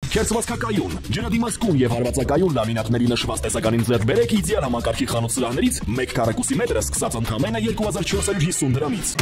Քերծվածքակայուն, ջրադիմացկուն եւ հարվածակայուն լամինատների նշված տեսականին ձեռք բերեք իդեալ համակարգի խանութ սրահներից 1 քառակուսի մետրը սկսած ընդամենը 2450 դրամից։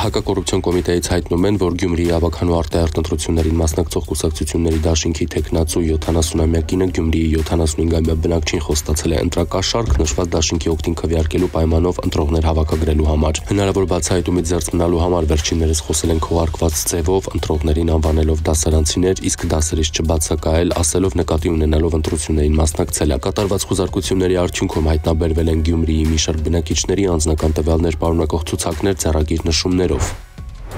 Հակակոռուպցիոն կոմիտեից հայտնում են, որ Գյումրիի ավագանու արտահերթ ընտրություններին մասնակցող կուսակցությունների դաշինքի թեկնածու 70-ամյակինը Գյումրիի 75-ամյա բնակչին խոստացել է ընտրակաշառք նշված դաշինքի օգտին քվեարկելու պայմանով ընտրողներ հավաքագրելու համար։ Հնարավոր բացահայտումից զերծ մնալու համար վերջիններս խոսել են քողարկված ձևով ընտրողներին անվանելով դասարանցիներ, իսկ դասերից չբացակայել, ասելով նկատի ունենալով ընտրություններին մասնակցելը։ Կատարված խոզարկությունների արդյունքում հայտնաբերվել են Գյումրիի մի շարք բնակիչների անձնական տվյալներ պարունակող ցուցակներ, ձեռագիր նշումներով։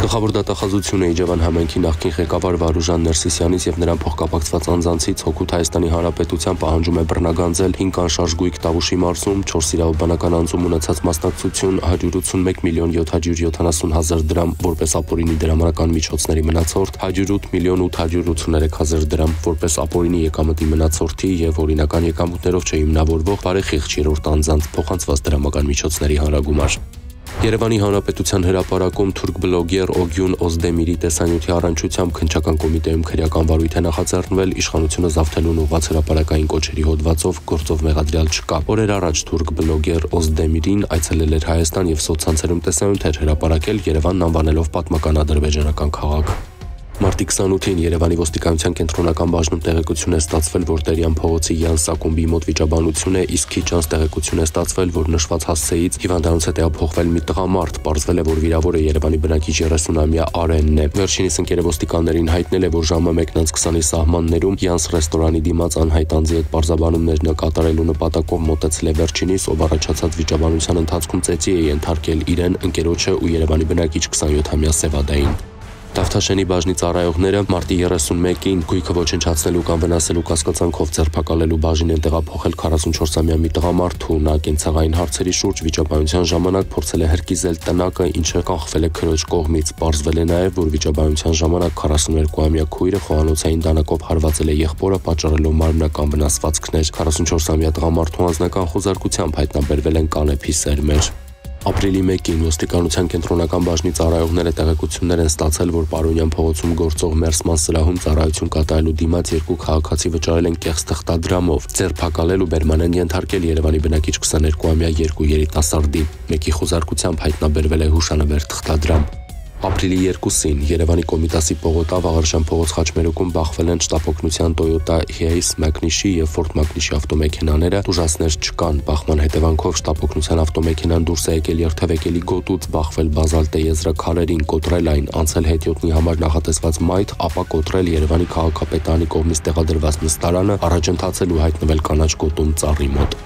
Գլխավոր դատախազությունը Իջևան համայնքի նախկին ղեկավար Վարուժան Ներսիսյանից եւ նրան փոխկապակցված անձանցից Հօգուտ Հայաստանի Հանրապետության պահանջում է բռնագանձել 5 անշարժ գույք Տավուշի մարզում, 4 իրավաբանական անձում ունեցած մասնակցություն 181 միլիոն 770 հազար դրամ որպես ապօրինի դրամական միջոցների մնացորդ, 108 միլիոն 883 հազար դրամ որպես ապօրինի եկամտի մնացորդի եւ օրինական եկամուտներով չհիմնավորվող բարեխիղճ երրորդ անձանց փոխանցված դրամական միջոցների հանրագումար։ Երևանի Հանրապետության հրապարակում թուրք բլոգեր Օգյուն Օզդեմիրի տեսանյութի առնչությամբ քննչական կոմիտեում քրեական վարույթ է նախաձեռնվել, իշխանությունը զավթելուն ուղղված հրապարակային կոչերի հոդվածով գործով մեղադրյալ չկա։ Օրեր առաջ թուրք բլոգեր Օզդեմիրին այցելել էր Հայաստան եւ սոցցանցերում տեսանյութ էր հրապարակել, Երևանն անվանելով պատմական ադրբեջանական քաղաք։ Մարտի 28-ին Երևանի ոստիկանության կենտրոնական բաժնում տեղեկություն է ստացվել, որ Տերյան փողոցի Յանս ակումբի մոտ վիճաբանություն է, իսկ քիչ անց տեղեկություն է ստացվել, որ նշված հասցեից հիվանդանոց է տեղափոխվել մի տղամարդ, պարզվել է, որ վիրավորը Երևանի բնակիչ 30-ամյա Արենն է։ Վերջինիս ընկերը ոստիկաններին հայտնել է, որ ժամը 1:20-ի սահմաններում Յանս ռեստորանի դիմաց անհայտ անձի հետ պարզաբանումներ կատարելու նպատակով մոտեցել է վերջինիս, ով առաջացած վիճաբանության ընթացքում ծեծի է ենթարկել իրեն, ընկերոջը ու Երևանի բնակիչ 27-ամյա Սևադային։ Դավթաշենի բաժնի ծառայողները մարտի 31-ին գույքը ոչնչացնելու կամ վնասելու կասկածանքով ձերբակալելու բաժին են տեղափոխել 44-ամյա մի տղամարդու, նա կենցաղային հարցերի շուրջ վիճաբանության ժամանակ փորձել է հրկիզել տնակը, ինչը կանխվել է քրոջ կողմից։ Պարզվել է նաև, որ վիճաբանության ժամանակ 42-ամյա քույրը խոհանոցային դանակով հարվածել է եղբորը, պատճառելով մարմնական վնասվածքներ։ 44-ամյա տղամարդու անձնական խոզարկությամբ հայտնաբերվել են կանեփի սերմեր։ Ապրիլի 1-ին ոստիկանության կենտրոնական բաժնի ծառայողները տեղեկություններ են ստացել, որ Պարոնյան փողոցում գործող Մերսման սրահում ծառայություն կատարելու դիմաց երկու քաղաքացի վճարել են կեղծ թղթադրամով, ձերբակալել ու բերման են ենթարկել Երևանի բնակիչ 22-ամյա երկու երիտասարդի։ Մեկի խոզարկությամբ հայտնաբերվել է հուշանվեր թղթադրամ։ Ապրիլի 2-ին Երևանի Կոմիտասի պողոտավ Աղարժան փողոց խաչմերուկում բախվել են շտապօգնության Toyota Hiace Magnishi եւ Ford Magnishi ավտոմեքենաները, տուժածներ չկան։ Բախման հետևանքով շտապօգնության ավտոմեքենան դուրս է եկել երթևեկելի գոտուց, բախվել բազալտե եզրաքարերին, կոտրել այն, անցել հետիոտնի համար նախատեսված մայթ, ապա կոտրել Երևանի քաղաքապետարանի կողմից տեղադրված նստարանը, առաջընթացել ու հայտնվել կանաչ գոտում ծառի մոտ։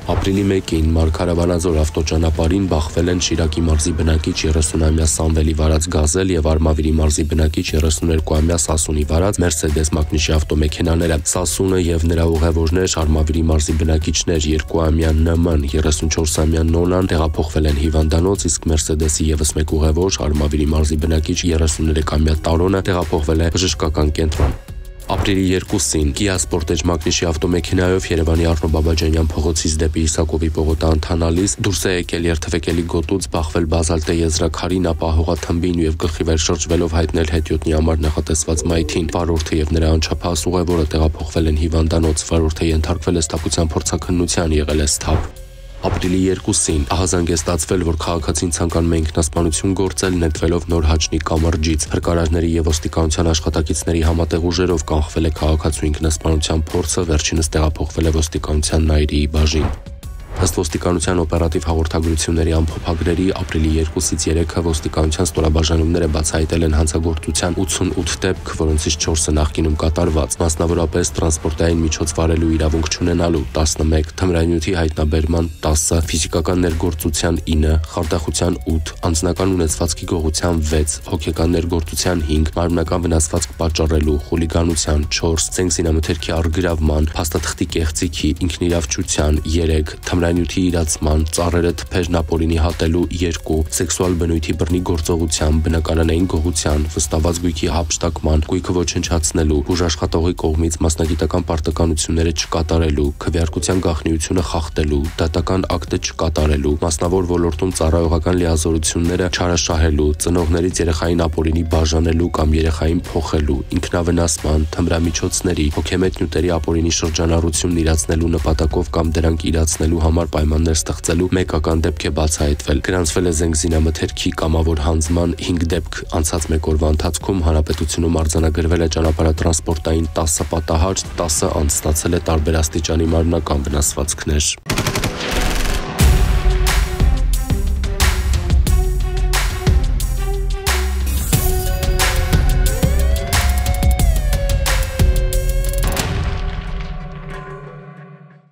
Ապրիլի 1-ին Մարգարավանաձոր ավտոճանապարհին բախվել են Շիրակի մարզի բնակիչ 30-ամյա Սամվելի վարած Գազել եւ Արմավիրի մարզի բնակիչ 32-ամյա Սասունի վարած Mercedes Magnishi ավտոմեքենաները։ Սասունը եւ նրա ուղևորներ, Արմավիրի մարզի բնակիչներ 2-ամյա ՆՄ-ն, 34-ամյա Նոնան տեղափոխվել են հիվանդանոց, իսկ Mercedes-ի եւս մեկ ուղևոր, Արմավիրի մարզի բնակիչ 33-ամյա Տարոնը տեղափոխվել է բժշկական կենտրոն։ Ապրիլի 2-ին Kia Sportage Magnishi ավտոմեքենայով Երևանի Արնո Բաբաջանյան փողոցից դեպի Իսակովի պողոտա ընթանալիս դուրս է եկել երթևեկելի գոտուց, բախվել բազալտե եզրաքարին, ապա հողաթմբին եւ գլխի վեր շրջվելով հայտնել հետիոտնի համար նախատեսված մայթին։ Վարորդը եւ նրա անչափահաս ուղևորը տեղափոխվել են հիվանդանոց, վարորդը ենթարկվել է ստապության փորձաքննության, եղել է սթափ։ Ապրիլի 2-ին ահազանգ է ստացվել, որ քաղաքացին ցանկանում է ինքնասպանություն գործել, նետվելով Նոր Հաչնի կամրջից։ Փրկարարների եւ ոստիկանության աշխատակիցների համատեղ ուժերով կանխվել է քաղաքացու ինքնասպանության փորձը, վերջինս տեղափոխվել է ոստիկանության Նայրիի բաժին։ Ըստ ոստիկանության օպերատիվ հաղորդագրությունների ամփոփագրերի ապրիլի 2-ից 3-ը ոստիկանության ստորաբաժանումները բացահայտել են հանցագործության 88 դեպք, որոնցից 4-ը նախկինում կատարված, մասնավորապես տրանսպորտային միջոց վարելու իրավունք չունենալու 11, թմրանյութի հայտնաբերման 10, ֆիզիկական ներգործության 9, խարդախության 8, անձնական ունեցվածքի գողության 6, հոգեկան ներգործության 5, մարմնական վնասվածք պատճառելու, խուլիգանության 4, զենքզինամթերքի առգրավման, փաստաթղթի կեղծիքի, ինքնիրավչության 3, ծառայնյութի իրացման, ծառերը թփերն ապօրինի հատելու 2, սեքսուալ բնույթի բռնի գործողության, բնականանային գողության, վստահված գույքի հափշտակման, գույքը ոչնչացնելու, բուժաշխատողի կողմից մասնագիտական պարտականությունները չկատարելու, քվեարկության գաղտնիությունը խախտելու, դատական ակտը չկատարելու, մասնավոր ոլորտում ծառայողական լիազորությունները չարաշահելու, ծնողներից երեխային ապօրինի բաժանելու կամ երեխային փոխելու, ինքնավնասման, թմրամիջոցների, հոգեմետ նյութերի ապօրինի շրջանառությունն իրացնելու նպատակով կամ դրանք իրացնելու համար պայմաններ ստեղծելու մեկական դեպք է բացահայտվել։ Գրանցվել է զենք զինամթերքի կամավոր հանձնման 5 դեպք, անցած մեկ օրվա ընթացքում հանրապետությունում արձանագրվել է ճանապարհատրանսպորտային 10 պատահար, 10 անց ստացել է տարբեր աստիճանի մարմնական վնասվածքներ։